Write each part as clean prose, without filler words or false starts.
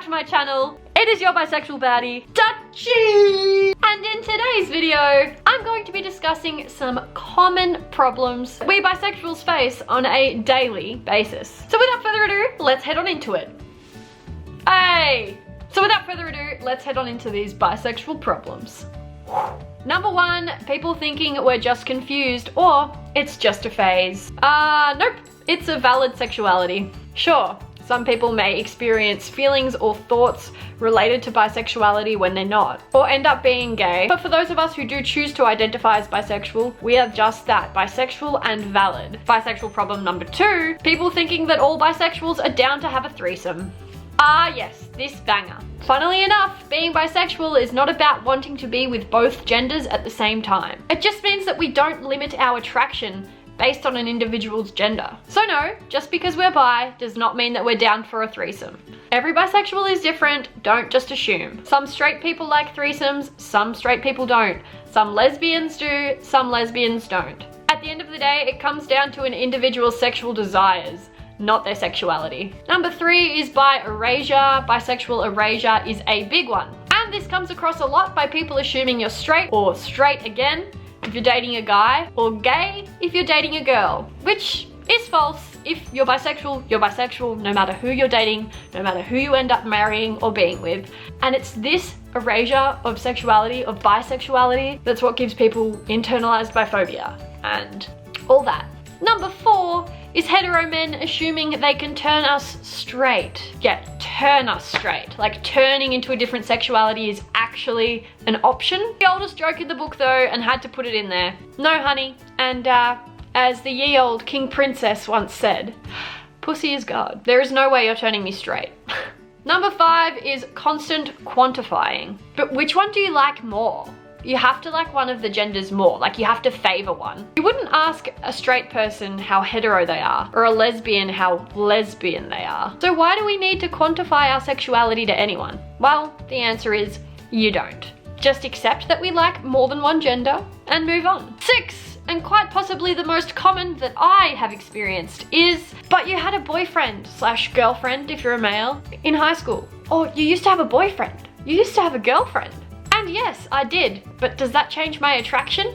to my channel. It is your bisexual baddie, Dutchy! And in today's video, I'm going to be discussing some common problems we bisexuals face on a daily basis. So without further ado, let's head on into it. So without further ado, let's head on into these bisexual problems. Number one, people thinking we're just confused or it's just a phase. Nope, it's a valid sexuality. Sure, some people may experience feelings or thoughts related to bisexuality when they're not, or end up being gay. But for those of us who do choose to identify as bisexual, we are just that, bisexual and valid. Bisexual problem number two, people thinking that all bisexuals are down to have a threesome. Yes, this banger. Funnily enough, being bisexual is not about wanting to be with both genders at the same time. It just means that we don't limit our attraction based on an individual's gender. So no, just because we're bi does not mean that we're down for a threesome. Every bisexual is different, don't just assume. Some straight people like threesomes, some straight people don't. Some lesbians do, some lesbians don't. At the end of the day, it comes down to an individual's sexual desires, not their sexuality. Number three is bi erasure. Bisexual erasure is a big one. And this comes across a lot by people assuming you're straight or straight again if you're dating a guy, or gay if you're dating a girl, which is false. If you're bisexual no matter who you're dating, no matter who you end up marrying or being with. And it's this erasure of sexuality, of bisexuality, that's what gives people internalized biphobia and all that. Number four is hetero men assuming they can turn us straight. Yeah, turn us straight. Like turning into a different sexuality is actually an option. The oldest joke in the book though, and had to put it in there. No honey, and as the ye old King Princess once said, pussy is God. There is no way you're turning me straight. Number five is constant quantifying. But which one do you like more? You have to like one of the genders more, like you have to favor one. You wouldn't ask a straight person how hetero they are, or a lesbian how lesbian they are. So why do we need to quantify our sexuality to anyone? Well, the answer is you don't. Just accept that we like more than one gender and move on. Six, and quite possibly the most common that I have experienced is, but you had a boyfriend / girlfriend if you're a male in high school. Or you used to have a boyfriend. You used to have a girlfriend. And yes, I did, but does that change my attraction?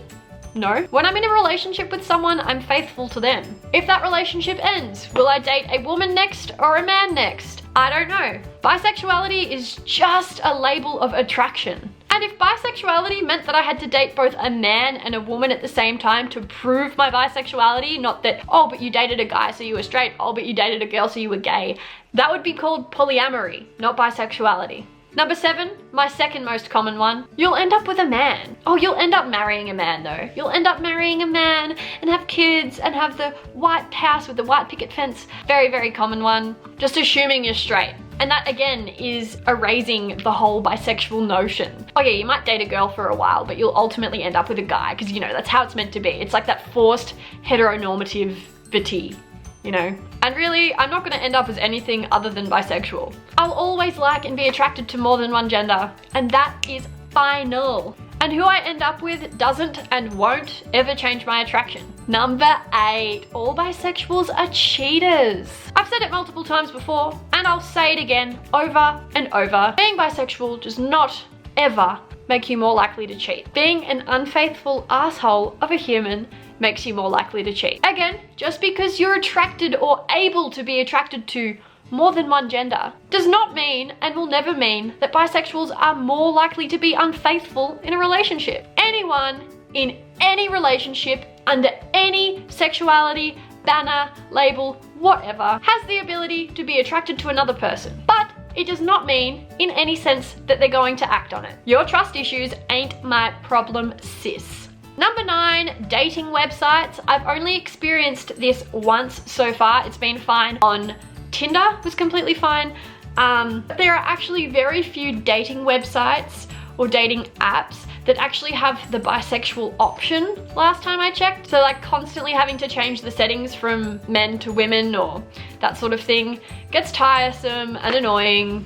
No. When I'm in a relationship with someone, I'm faithful to them. If that relationship ends, will I date a woman next or a man next? I don't know. Bisexuality is just a label of attraction. And if bisexuality meant that I had to date both a man and a woman at the same time to prove my bisexuality, not that, oh, but you dated a guy so you were straight, oh, but you dated a girl so you were gay, that would be called polyamory, not bisexuality. Number seven, my second most common one, you'll end up with a man. Oh, you'll end up marrying a man though. You'll end up marrying a man and have kids and have the white house with the white picket fence. Very, very common one. Just assuming you're straight. And that again is erasing the whole bisexual notion. Oh yeah, you might date a girl for a while, but you'll ultimately end up with a guy because you know, that's how it's meant to be. It's like that forced heteronormativity. You know? And really, I'm not gonna end up as anything other than bisexual. I'll always like and be attracted to more than one gender, and that is final. And who I end up with doesn't and won't ever change my attraction. Number eight, all bisexuals are cheaters. I've said it multiple times before, and I'll say it again over and over. Being bisexual does not ever make you more likely to cheat. Being an unfaithful asshole of a human makes you more likely to cheat. Again, just because you're attracted or able to be attracted to more than one gender does not mean, and will never mean, that bisexuals are more likely to be unfaithful in a relationship. Anyone in any relationship, under any sexuality, banner, label, whatever, has the ability to be attracted to another person. But it does not mean, in any sense, that they're going to act on it. Your trust issues ain't my problem, sis. Number nine, dating websites. I've only experienced this once so far. It's been fine on Tinder, was completely fine. There are actually very few dating websites or dating apps that actually have the bisexual option last time I checked. So like constantly having to change the settings from men to women or that sort of thing gets tiresome and annoying.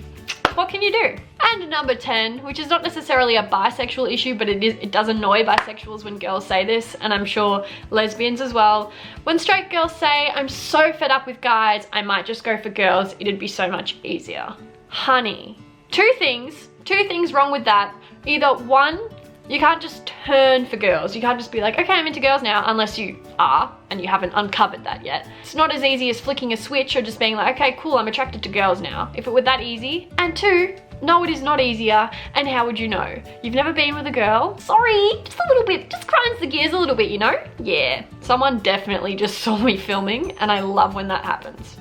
What can you do? And number 10, which is not necessarily a bisexual issue, but it does annoy bisexuals when girls say this, and I'm sure lesbians as well. When straight girls say, I'm so fed up with guys, I might just go for girls, it'd be so much easier. honey. Two things wrong with that. Either one, you can't just turn for girls. You can't just be like, okay, I'm into girls now, unless you are and you haven't uncovered that yet. It's not as easy as flicking a switch or just being like, okay, cool, I'm attracted to girls now. If it were that easy. And two, no, it is not easier. And how would you know? You've never been with a girl? Sorry, just a little bit, just grinds the gears a little bit, you know? Yeah, someone definitely just saw me filming and I love when that happens.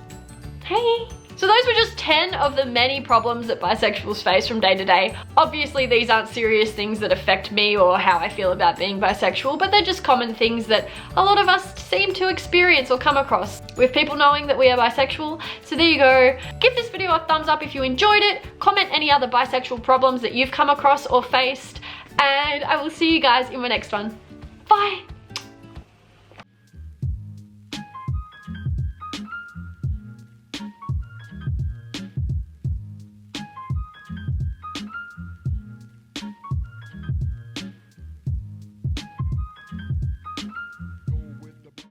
Hey. So those were just 10 of the many problems that bisexuals face from day to day. Obviously these aren't serious things that affect me or how I feel about being bisexual, but they're just common things that a lot of us seem to experience or come across with people knowing that we are bisexual. So there you go. Give this video a thumbs up if you enjoyed it. Comment any other bisexual problems that you've come across or faced, and I will see you guys in my next one. Bye!